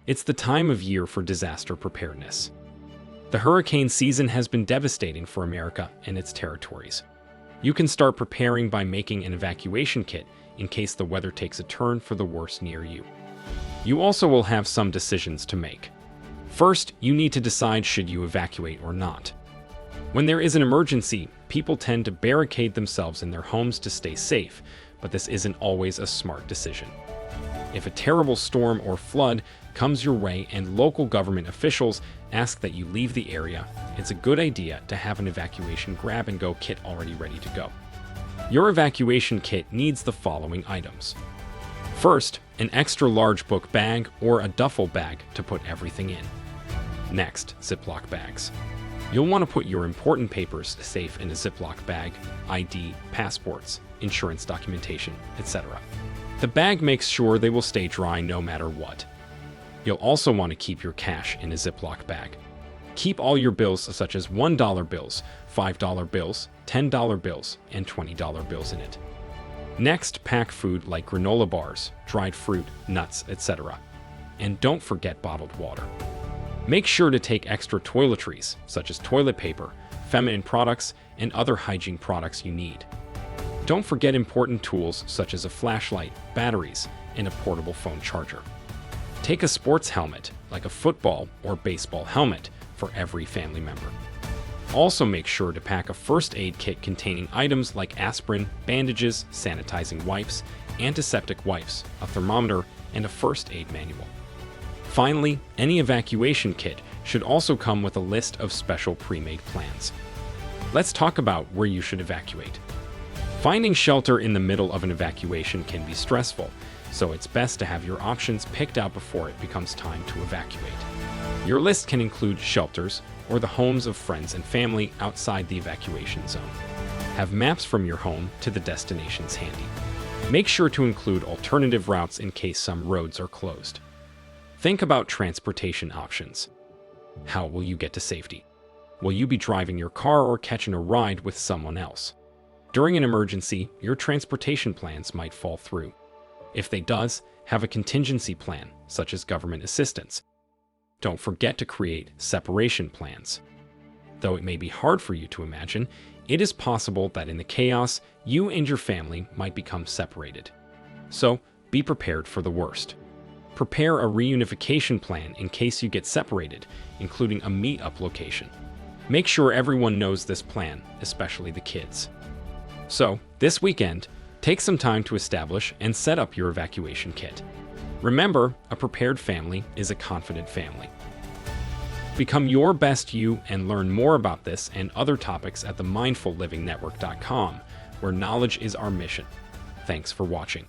It's the time of year for disaster preparedness. The hurricane season has been devastating for America and its territories. You can start preparing by making an evacuation kit in case the weather takes a turn for the worse near you. You also will have some decisions to make. First, you need to decide should you evacuate or not. When there is an emergency, people tend to barricade themselves in their homes to stay safe, but this isn't always a smart decision. If a terrible storm or flood comes your way and local government officials ask that you leave the area, it's a good idea to have an evacuation grab-and-go kit already ready to go. Your evacuation kit needs the following items. First, an extra large book bag or a duffel bag to put everything in. Next, Ziploc bags. You'll want to put your important papers safe in a Ziploc bag, ID, passports, insurance documentation, etc. The bag makes sure they will stay dry no matter what. You'll also want to keep your cash in a Ziploc bag. Keep all your bills such as $1 bills, $5 bills, $10 bills, and $20 bills in it. Next, pack food like granola bars, dried fruit, nuts, etc. And don't forget bottled water. Make sure to take extra toiletries, such as toilet paper, feminine products, and other hygiene products you need. Don't forget important tools such as a flashlight, batteries, and a portable phone charger. Take a sports helmet, like a football or baseball helmet, for every family member. Also make sure to pack a first aid kit containing items like aspirin, bandages, sanitizing wipes, antiseptic wipes, a thermometer, and a first aid manual. Finally, any evacuation kit should also come with a list of special pre-made plans. Let's talk about where you should evacuate. Finding shelter in the middle of an evacuation can be stressful, so it's best to have your options picked out before it becomes time to evacuate. Your list can include shelters or the homes of friends and family outside the evacuation zone. Have maps from your home to the destinations handy. Make sure to include alternative routes in case some roads are closed. Think about transportation options. How will you get to safety? Will you be driving your car or catching a ride with someone else? During an emergency, your transportation plans might fall through. If they does, have a contingency plan, such as government assistance. Don't forget to create separation plans. Though it may be hard for you to imagine, it is possible that in the chaos, you and your family might become separated. So, be prepared for the worst. Prepare a reunification plan in case you get separated, including a meet-up location. Make sure everyone knows this plan, especially the kids. So, this weekend, take some time to establish and set up your evacuation kit. Remember, a prepared family is a confident family. Become your best you and learn more about this and other topics at themindfullivingnetwork.com, where knowledge is our mission. Thanks for watching.